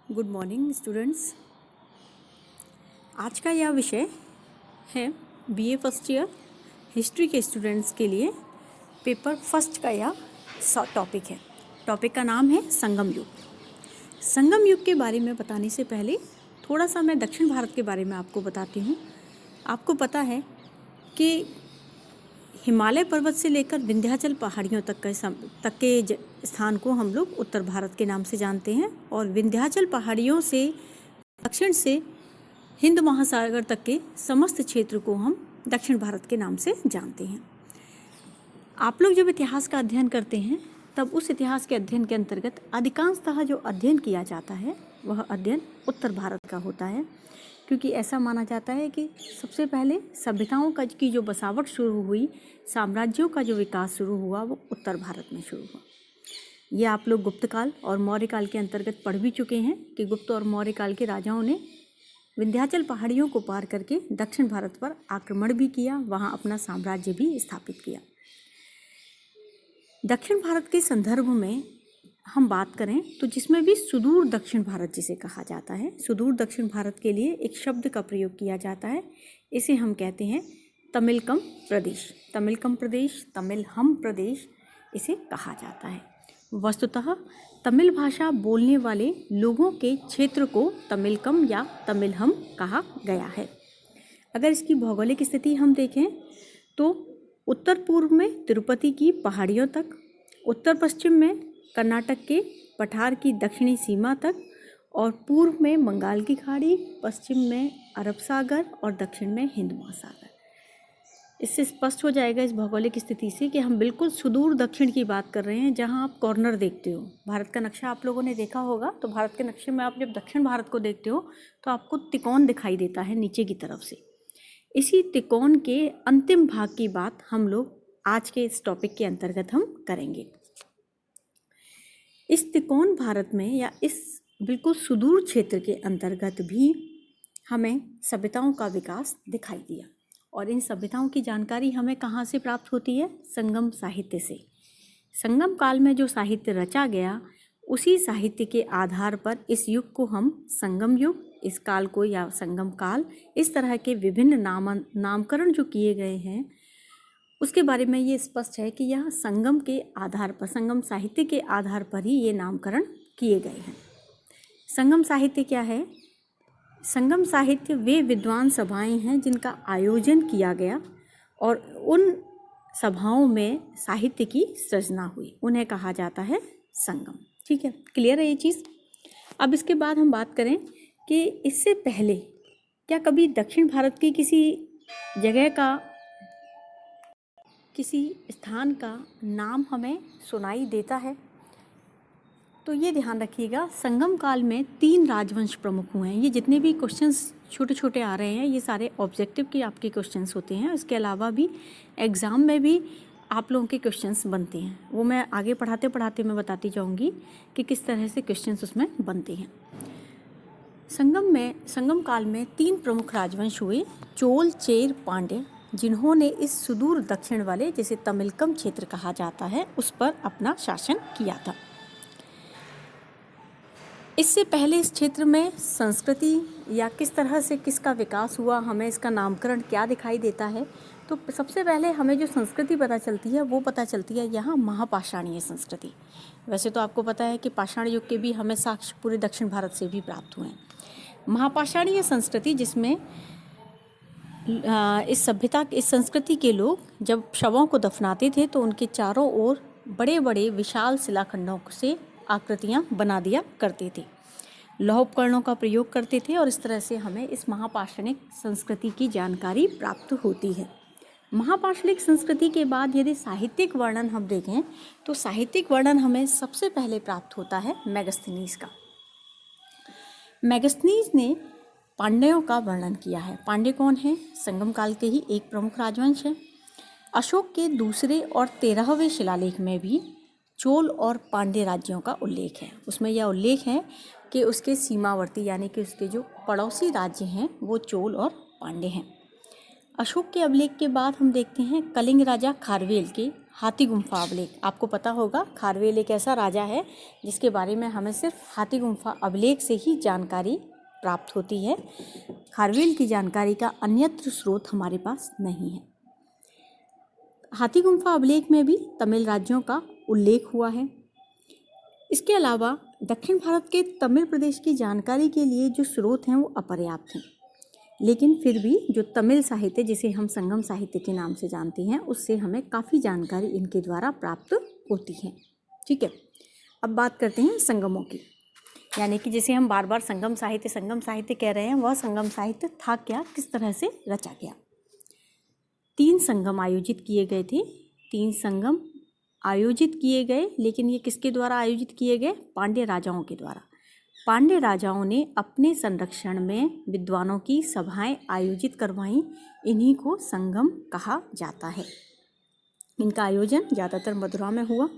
Good morning students. आज का यह विषय है बीए फर्स्ट ईयर हिस्ट्री के स्टूडेंट्स के लिए पेपर फर्स्ट का यह टॉपिक है। टॉपिक का नाम है संगम युग। संगम युग के बारे में बताने से पहले थोड़ा सा मैं दक्षिण भारत के बारे में आपको बताती हूँ। आपको पता है कि हिमालय पर्वत से लेकर विंध्याचल पहाड़ियों तक के स्थान को हम लोग उत्तर भारत के नाम से जानते हैं और विंध्याचल पहाड़ियों से दक्षिण से हिंद महासागर तक के समस्त क्षेत्र को हम दक्षिण भारत के नाम से जानते हैं। आप लोग जब इतिहास का अध्ययन करते हैं तब उस इतिहास के अध्ययन के अंतर्गत अधिकांशतः जो अध्ययन किया जाता है वह अध्ययन उत्तर भारत का होता है, क्योंकि ऐसा माना जाता है कि सबसे पहले सभ्यताओं की जो बसावट शुरू हुई, साम्राज्यों का जो विकास शुरू हुआ वो उत्तर भारत में शुरू हुआ। ये आप लोग गुप्त काल और मौर्य काल के अंतर्गत पढ़ भी चुके हैं कि गुप्त और मौर्य काल के राजाओं ने विंध्याचल पहाड़ियों को पार करके दक्षिण भारत पर आक्रमण भी किया, वहाँ अपना साम्राज्य भी स्थापित किया। दक्षिण भारत के संदर्भ में हम बात करें तो जिसमें भी सुदूर दक्षिण भारत जिसे कहा जाता है, सुदूर दक्षिण भारत के लिए एक शब्द का प्रयोग किया जाता है। इसे हम कहते हैं तमिलकम प्रदेश। तमिलकम प्रदेश, तमिलहम प्रदेश इसे कहा जाता है। वस्तुतः तमिल भाषा बोलने वाले लोगों के क्षेत्र को तमिलकम या तमिलहम कहा गया है। अगर इसकी भौगोलिक स्थिति हम देखें तो उत्तर पूर्व में तिरुपति की पहाड़ियों तक, उत्तर पश्चिम में कर्नाटक के पठार की दक्षिणी सीमा तक और पूर्व में बंगाल की खाड़ी, पश्चिम में अरब सागर और दक्षिण में हिंद महासागर। इससे स्पष्ट हो जाएगा इस भौगोलिक स्थिति से कि हम बिल्कुल सुदूर दक्षिण की बात कर रहे हैं, जहां आप कॉर्नर देखते हो। भारत का नक्शा आप लोगों ने देखा होगा, तो भारत के नक्शे में आप जब दक्षिण भारत को देखते हो तो आपको त्रिकोण दिखाई देता है नीचे की तरफ से। इसी त्रिकोण के अंतिम भाग की बात हम लोग आज के इस टॉपिक के अंतर्गत हम करेंगे। इस त्रिकोण भारत में या इस बिल्कुल सुदूर क्षेत्र के अंतर्गत भी हमें सभ्यताओं का विकास दिखाई दिया और इन सभ्यताओं की जानकारी हमें कहाँ से प्राप्त होती है? संगम साहित्य से। संगम काल में जो साहित्य रचा गया उसी साहित्य के आधार पर इस युग को हम संगम युग, इस काल को या संगम काल, इस तरह के विभिन्न नामकरण जो किए गए हैं उसके बारे में ये स्पष्ट है कि यह संगम के आधार पर, संगम साहित्य के आधार पर ही ये नामकरण किए गए हैं। संगम साहित्य क्या है? संगम साहित्य वे विद्वान सभाएं हैं जिनका आयोजन किया गया और उन सभाओं में साहित्य की सृजना हुई, उन्हें कहा जाता है संगम। ठीक है, क्लियर है ये चीज़। अब इसके बाद हम बात करें कि इससे पहले क्या कभी दक्षिण भारत की किसी जगह का, किसी स्थान का नाम हमें सुनाई देता है? तो ये ध्यान रखिएगा, संगम काल में 3 राजवंश प्रमुख हुए हैं। ये जितने भी क्वेश्चंस छोटे छोटे आ रहे हैं ये सारे ऑब्जेक्टिव के आपके क्वेश्चंस होते हैं। इसके अलावा भी एग्ज़ाम में भी आप लोगों के क्वेश्चंस बनते हैं, वो मैं आगे पढ़ाते पढ़ाते मैं बताती जाऊंगी कि किस तरह से क्वेश्चंस उसमें बनते हैं। संगम काल में 3 प्रमुख राजवंश हुए, चोल, चेर, पांड्य, जिन्होंने इस सुदूर दक्षिण वाले, जिसे तमिलकम क्षेत्र कहा जाता है, उस पर अपना शासन किया था। इससे पहले इस क्षेत्र में संस्कृति या किस तरह से किसका विकास हुआ, हमें इसका नामकरण क्या दिखाई देता है? तो सबसे पहले हमें जो संस्कृति पता चलती है वो पता चलती है यहाँ महापाषाणीय संस्कृति। वैसे तो आपको पता है कि पाषाण युग के भी हमें साक्ष्य पूरे दक्षिण भारत से भी प्राप्त हुए हैं। महापाषाणीय संस्कृति जिसमें इस संस्कृति के लोग जब शवों को दफनाते थे तो उनके चारों ओर बड़े बड़े विशाल शिलाखंडों से आकृतियां बना दिया करते थे, लौह उपकरणों का प्रयोग करते थे और इस तरह से हमें इस महापाषाणिक संस्कृति की जानकारी प्राप्त होती है। महापाषाणिक संस्कृति के बाद यदि साहित्यिक वर्णन हम देखें तो साहित्यिक वर्णन हमें सबसे पहले प्राप्त होता है मेगास्थनीज का। मेगास्थनीज ने पांड्यों का वर्णन किया है। पांड्य कौन है? संगम काल के ही एक प्रमुख राजवंश है। अशोक के दूसरे और 13वें शिलालेख में भी चोल और पांड्य राज्यों का उल्लेख है। उसमें यह उल्लेख है कि उसके सीमावर्ती यानी कि उसके जो पड़ोसी राज्य हैं वो चोल और पांड्य हैं। अशोक के अभिलेख के बाद हम देखते हैं कलिंग राजा खारवेल के हाथी गुम्फा अभिलेख। आपको पता होगा खारवेल एक ऐसा राजा है जिसके बारे में हमें सिर्फ हाथी गुम्फा अभिलेख से ही जानकारी प्राप्त होती है। खारवेल की जानकारी का अन्यत्र स्रोत हमारे पास नहीं है। हाथी गुम्फा अभिलेख में भी तमिल राज्यों का उल्लेख हुआ है। इसके अलावा दक्षिण भारत के तमिल प्रदेश की जानकारी के लिए जो स्रोत हैं वो अपर्याप्त हैं, लेकिन फिर भी जो तमिल साहित्य जिसे हम संगम साहित्य के नाम से जानते हैं उससे हमें काफ़ी जानकारी इनके द्वारा प्राप्त होती है। ठीक है, अब बात करते हैं संगमों की, यानी कि जिसे हम बार बार संगम साहित्य कह रहे हैं, वह संगम साहित्य था क्या, किस तरह से रचा गया। 3 संगम आयोजित किए गए थे। 3 संगम आयोजित किए गए, लेकिन ये किसके द्वारा आयोजित किए गए? पांड्य राजाओं के द्वारा। पांड्य राजाओं ने अपने संरक्षण में विद्वानों की सभाएं आयोजित करवाईं, इन्हीं को संगम कहा जाता है। इनका आयोजन ज़्यादातर मथुरा में हुआ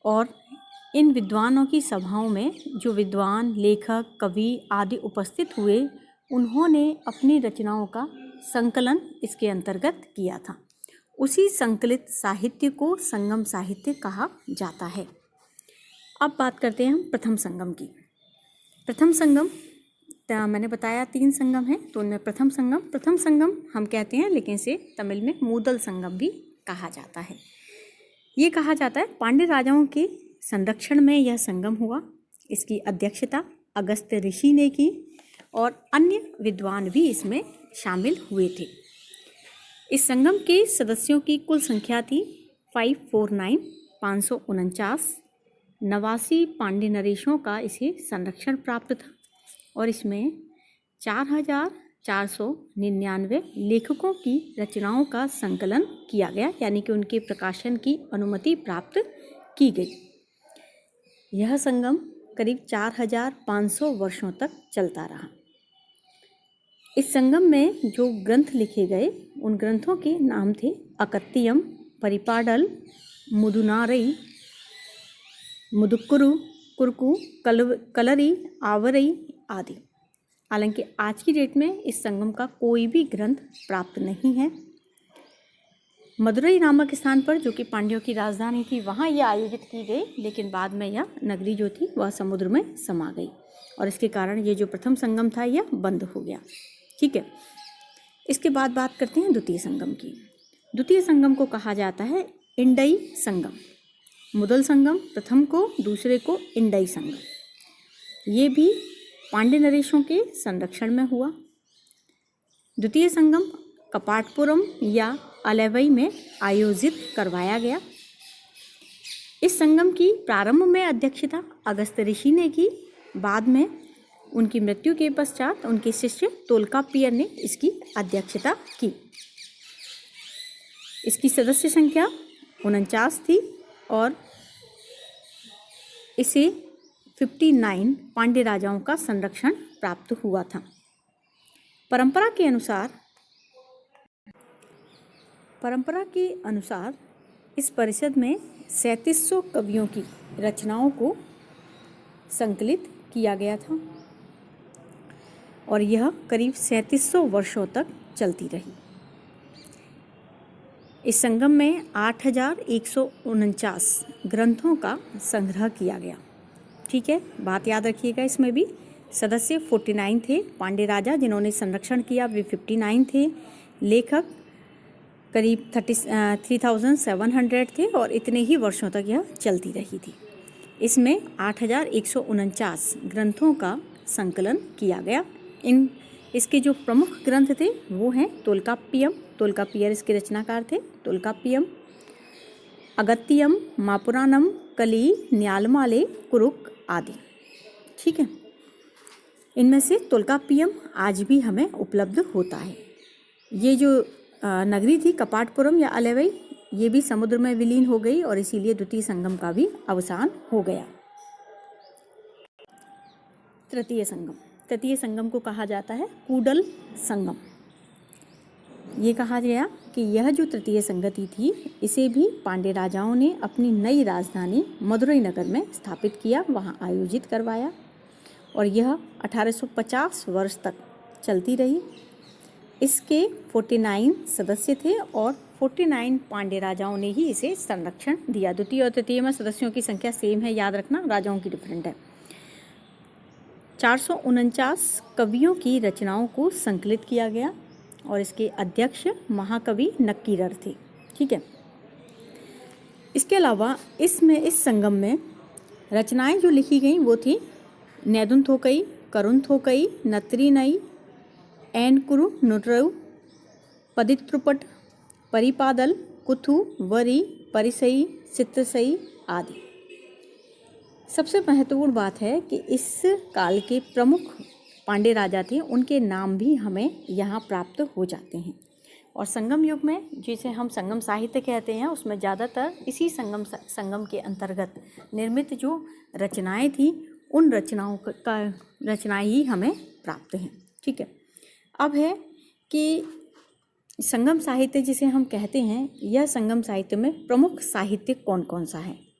और इन विद्वानों की सभाओं में जो विद्वान, लेखक, कवि आदि उपस्थित हुए, उन्होंने अपनी रचनाओं का संकलन इसके अंतर्गत किया था। उसी संकलित साहित्य को संगम साहित्य कहा जाता है। अब बात करते हैं हम प्रथम संगम की। प्रथम संगम मैंने बताया 3 संगम हैं, तो उनमें प्रथम संगम हम कहते हैं, लेकिन इसे तमिल में मूदल संगम भी कहा जाता है। ये कहा जाता है पांड्य राजाओं के संरक्षण में यह संगम हुआ। इसकी अध्यक्षता अगस्त्य ऋषि ने की और अन्य विद्वान भी इसमें शामिल हुए थे। इस संगम के सदस्यों की कुल संख्या थी 549 89 पांड्य नरेशों का इसे संरक्षण प्राप्त था और इसमें 4499 लेखकों की रचनाओं का संकलन किया गया, यानी कि उनके प्रकाशन की अनुमति प्राप्त की गई। यह संगम करीब 4500 वर्षों तक चलता रहा। इस संगम में जो ग्रंथ लिखे गए उन ग्रंथों के नाम थे अकत्तियम, परिपाडल, मुदुनारई, मुदुक्कुरु, कुरकु, कलरी, आवरई आदि। हालांकि आज की डेट में इस संगम का कोई भी ग्रंथ प्राप्त नहीं है। मदुरई नामक स्थान पर, जो कि पांड्यों की राजधानी थी, वहाँ यह आयोजित की गई, लेकिन बाद में यह नगरी जो थी वह समुद्र में समा गई और इसके कारण ये जो प्रथम संगम था यह बंद हो गया। ठीक है, इसके बाद बात करते हैं द्वितीय संगम की। द्वितीय संगम को कहा जाता है इंडई संगम। मुदल संगम प्रथम को, दूसरे को इंडई संगम। ये भी पांड्य नरेशों के संरक्षण में हुआ। द्वितीय संगम कपाटपुरम या अलेवई में आयोजित करवाया गया। इस संगम की प्रारंभ में अध्यक्षता अगस्त्य ऋषि ने की। बाद में उनकी मृत्यु के पश्चात उनके शिष्य तोल्काप्पियर ने इसकी अध्यक्षता की। इसकी सदस्य संख्या 49 थी और इसे 59 पांड्य राजाओं का संरक्षण प्राप्त हुआ था। परंपरा के अनुसार इस परिषद में 3700 कवियों की रचनाओं को संकलित किया गया था और यह करीब 3700 वर्षों तक चलती रही। इस संगम में 8149 ग्रंथों का संग्रह किया गया। ठीक है, बात याद रखिएगा, इसमें भी सदस्य 49 थे। पांड्य राजा जिन्होंने संरक्षण किया वे 59 थे। लेखक करीब 3700 थे और इतने ही वर्षों तक यह चलती रही थी। इसमें 8149 ग्रंथों का संकलन किया गया। इसके जो प्रमुख ग्रंथ थे वो हैं तोल्काप्पियर इसके रचनाकार थे, तोल्काप्पियम, अगत्तियम, मापुराणम, कली, न्यालमाले, कुरुक आदि। ठीक है, इनमें से तोल्काप्पियम आज भी हमें उपलब्ध होता है। ये जो नगरी थी कपाटपुरम या अलेवई, ये भी समुद्र में विलीन हो गई और इसीलिए द्वितीय संगम का भी अवसान हो गया। तृतीय संगम को कहा जाता है कूडल संगम। ये कहा गया कि यह जो तृतीय संगति थी इसे भी पांड्य राजाओं ने अपनी नई राजधानी मदुरई नगर में स्थापित किया, वहाँ आयोजित करवाया और यह 1850 वर्ष तक चलती रही। इसके 49 सदस्य थे और 49 पांड्य राजाओं ने ही इसे संरक्षण दिया। द्वितीय और तृतीय में सदस्यों की संख्या सेम है, याद रखना, राजाओं की डिफरेंट है। 449 कवियों की रचनाओं को संकलित किया गया और इसके अध्यक्ष महाकवि नक्कीरर थे। ठीक है। इसके अलावा इस संगम में रचनाएं जो लिखी गई वो थी नेदुन थोकई, करुण थोकई, नत्री नई, एनकुरु नुट्रु, पदित्रुपट, परिपादल, कुथु, वरी, परिसई, चित्रसई आदि। सबसे महत्वपूर्ण बात है कि इस काल के प्रमुख पांड्य राजा थे, उनके नाम भी हमें यहाँ प्राप्त हो जाते हैं। और संगम युग में जिसे हम संगम साहित्य कहते हैं, उसमें ज़्यादातर इसी संगम के अंतर्गत निर्मित जो रचनाएं थी, उन रचनाएं ही हमें प्राप्त हैं। ठीक है। अब है कि संगम साहित्य जिसे हम कहते हैं, यह संगम साहित्य में प्रमुख साहित्य कौन कौन सा है।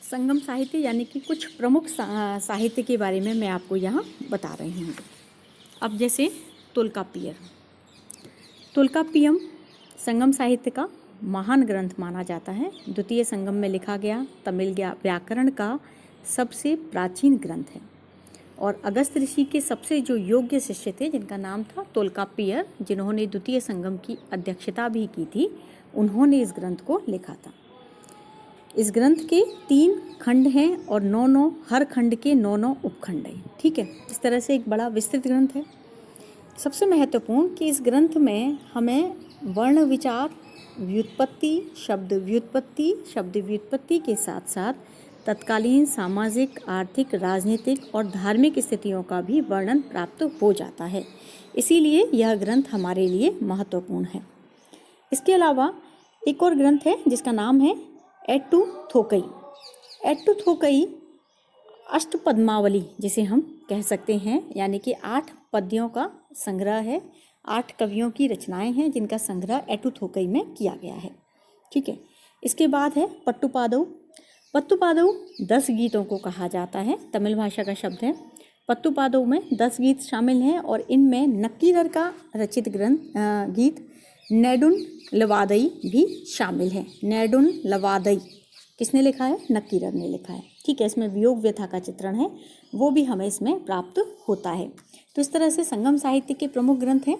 संगम साहित्य यानी कि कुछ प्रमुख साहित्य के बारे में मैं आपको यहाँ बता रही हूँ। अब जैसे तुल्कापियम संगम साहित्य का महान ग्रंथ माना जाता है। द्वितीय संगम में लिखा गया तमिल व्याकरण का सबसे प्राचीन ग्रंथ है और अगस्त ऋषि के सबसे जो योग्य शिष्य थे, जिनका नाम था तोल्कापियर, जिन्होंने द्वितीय संगम की अध्यक्षता भी की थी, उन्होंने इस ग्रंथ को लिखा था। इस ग्रंथ के 3 खंड हैं और 9 हर खंड के 9 उपखंड हैं। ठीक है। इस तरह से एक बड़ा विस्तृत ग्रंथ है। सबसे महत्वपूर्ण कि इस ग्रंथ में हमें वर्ण विचार, व्युत्पत्ति, शब्द व्युत्पत्ति के साथ साथ तत्कालीन सामाजिक, आर्थिक, राजनीतिक और धार्मिक स्थितियों का भी वर्णन प्राप्त हो जाता है। इसीलिए यह ग्रंथ हमारे लिए महत्वपूर्ण है। इसके अलावा एक और ग्रंथ है जिसका नाम है एट्टू थोकई अष्टपद्मावली जिसे हम कह सकते हैं, यानी कि 8 पद्यों का संग्रह है। 8 कवियों की रचनाएं हैं जिनका संग्रह एट्टू थोकई में किया गया है। ठीक है। इसके बाद है पत्तुपादव 10 गीतों को कहा जाता है, तमिल भाषा का शब्द है। पत्तुपादव में 10 गीत शामिल हैं और इनमें नक्कीरर का रचित गीत नेडुन लवादई भी शामिल है। नेडुन लवादई किसने लिखा है? नक्कीरर ने लिखा है। ठीक है। इसमें वियोग व्यथा का चित्रण है, वो भी हमें इसमें प्राप्त होता है। तो इस तरह से संगम साहित्य के प्रमुख ग्रंथ हैं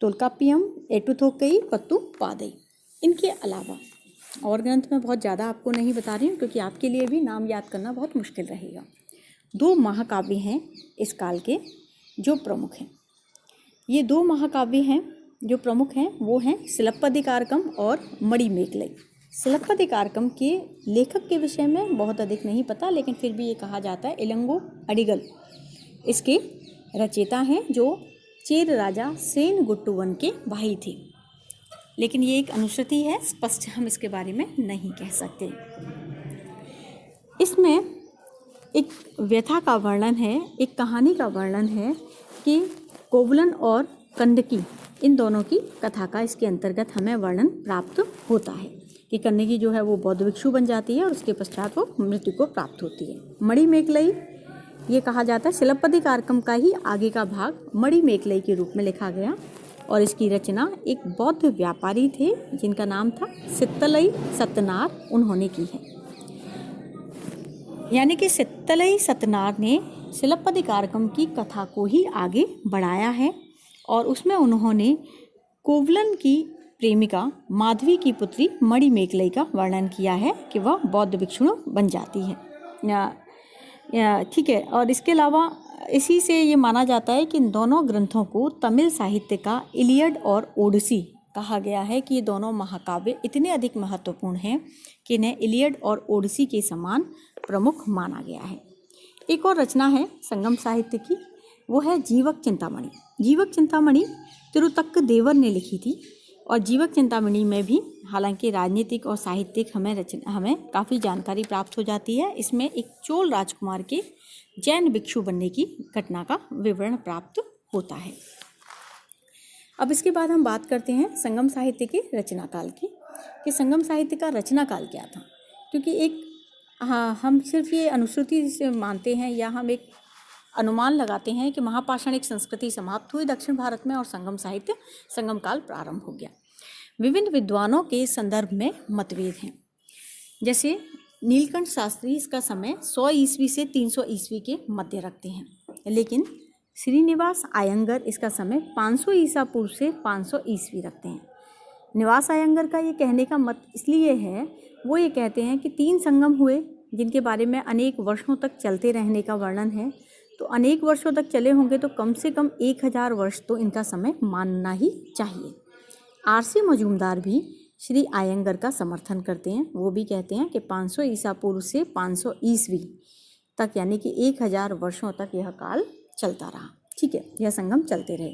तोल्कापियम, एट्टू थोकई, पत्तुपादई। इनके अलावा और ग्रंथ में बहुत ज़्यादा आपको नहीं बता रही हूँ क्योंकि आपके लिए भी नाम याद करना बहुत मुश्किल रहेगा। 2 महाकाव्य हैं इस काल के जो प्रमुख हैं। ये 2 महाकाव्य हैं जो प्रमुख हैं, वो हैं सिलप्पदिकारकम और मणिमेखलाई। सिलप्पदिकारकम के लेखक के विषय में बहुत अधिक नहीं पता, लेकिन फिर भी ये कहा जाता है इलंगो अडिगल इसके रचयिता हैं, जो चेर राजा सेन गुट्टुवन के भाई थे। लेकिन ये एक अनुश्रुति है, स्पष्ट हम इसके बारे में नहीं कह सकते। इसमें एक व्यथा का वर्णन है, एक कहानी का वर्णन है कि कोवलन और कन्नकी, इन दोनों की कथा का इसके अंतर्गत हमें वर्णन प्राप्त होता है कि कन्नकी जो है वो बौद्ध भिक्षु बन जाती है और उसके पश्चात वो मृत्यु को प्राप्त होती है। मणिमेखलाई ये कहा जाता है सिलप्पदिकारकम का ही आगे का भाग मणिमेखलाई के रूप में लिखा गया और इसकी रचना एक बौद्ध व्यापारी थे जिनका नाम था सित्तलई सतनार, उन्होंने की है। यानी कि सित्तलई सतनार ने सिलप्पदिकारकम की कथा को ही आगे बढ़ाया है और उसमें उन्होंने कोवलन की प्रेमिका माधवी की पुत्री मणिमेखलाई का वर्णन किया है कि वह बौद्ध भिक्षुणी बन जाती है। ठीक है। और इसके अलावा इसी से ये माना जाता है कि इन दोनों ग्रंथों को तमिल साहित्य का इलियड और ओडिसी कहा गया है कि ये दोनों महाकाव्य इतने अधिक महत्वपूर्ण हैं कि इन्हें इलियड और ओडिसी के समान प्रमुख माना गया है। एक और रचना है संगम साहित्य की, वो है जीवक चिंतामणि। जीवक चिंतामणि तिरुतक्क देवर ने लिखी थी और जीवक चिंतामणि में भी हालांकि राजनीतिक और साहित्यिक हमें काफ़ी जानकारी प्राप्त हो जाती है। इसमें एक चोल राजकुमार के जैन भिक्षु बनने की घटना का विवरण प्राप्त होता है। अब इसके बाद हम बात करते हैं संगम साहित्य के रचना काल की, कि संगम साहित्य का रचना काल क्या था। क्योंकि हम सिर्फ ये अनुश्रुति से मानते हैं या हम एक अनुमान लगाते हैं कि महापाषाणिक संस्कृति समाप्त हुई दक्षिण भारत में और संगम साहित्य संगम काल प्रारंभ हो गया। विभिन्न विद्वानों के संदर्भ में मतभेद हैं। जैसे नीलकंठ शास्त्री इसका समय 100 ईस्वी से 300 ईस्वी के मध्य रखते हैं, लेकिन श्रीनिवास आयंगर इसका समय 500 ईसा पूर्व से 500 ईस्वी रखते हैं। निवास आयंगर का ये कहने का मत इसलिए है, वो ये कहते हैं कि 3 संगम हुए जिनके बारे में अनेक वर्षों तक चलते रहने का वर्णन है, तो अनेक वर्षों तक चले होंगे तो कम से कम 1000 वर्ष तो इनका समय मानना ही चाहिए। आरसी मजूमदार भी श्री आयंगर का समर्थन करते हैं। वो भी कहते हैं कि 500 ईसा पूर्व से 500 ईस्वी तक, यानी कि 1000 वर्षों तक यह काल चलता रहा। ठीक है, यह संगम चलते रहे।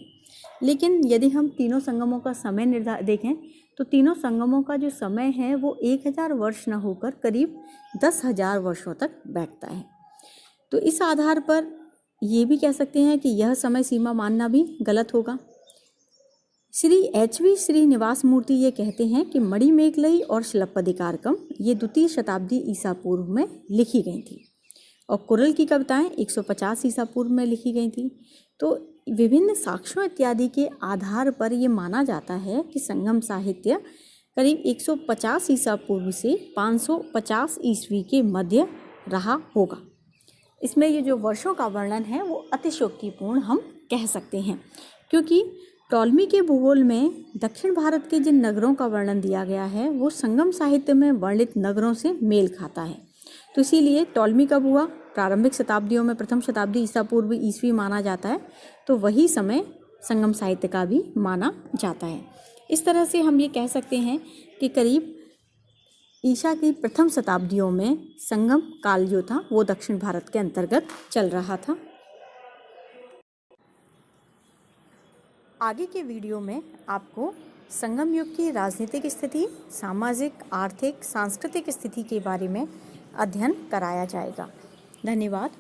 लेकिन यदि हम तीनों संगमों का समय देखें तो तीनों संगमों का जो समय है वो 1000 वर्ष न होकर करीब 10,000 वर्षों तक बैठता है। तो इस आधार पर ये भी कह सकते हैं कि यह समय सीमा मानना भी गलत होगा। श्री HV श्रीनिवास मूर्ति ये कहते हैं कि मणिमेखलई और शिलप्पदिकारकम ये 2वीं शताब्दी ईसा पूर्व में लिखी गई थी और कुरल की कविताएं 150 ईसा पूर्व में लिखी गई थी। तो विभिन्न साक्ष्यों इत्यादि के आधार पर ये माना जाता है कि संगम साहित्य करीब 150 ईसा पूर्व से 550 ईस्वी के मध्य रहा होगा। इसमें ये जो वर्षों का वर्णन है वो अतिशयोक्तिपूर्ण हम कह सकते हैं, क्योंकि टॉलमी के भूगोल में दक्षिण भारत के जिन नगरों का वर्णन दिया गया है वो संगम साहित्य में वर्णित नगरों से मेल खाता है। तो इसीलिए टॉलमी कब हुआ, प्रारंभिक शताब्दियों में प्रथम शताब्दी ईसा पूर्व ईस्वी माना जाता है, तो वही समय संगम साहित्य का भी माना जाता है। इस तरह से हम ये कह सकते हैं कि करीब ईसा की प्रथम शताब्दियों में संगम काल जो था वो दक्षिण भारत के अंतर्गत चल रहा था। आगे के वीडियो में आपको संगम युग की राजनीतिक स्थिति, सामाजिक, आर्थिक, सांस्कृतिक स्थिति के बारे में अध्ययन कराया जाएगा। धन्यवाद।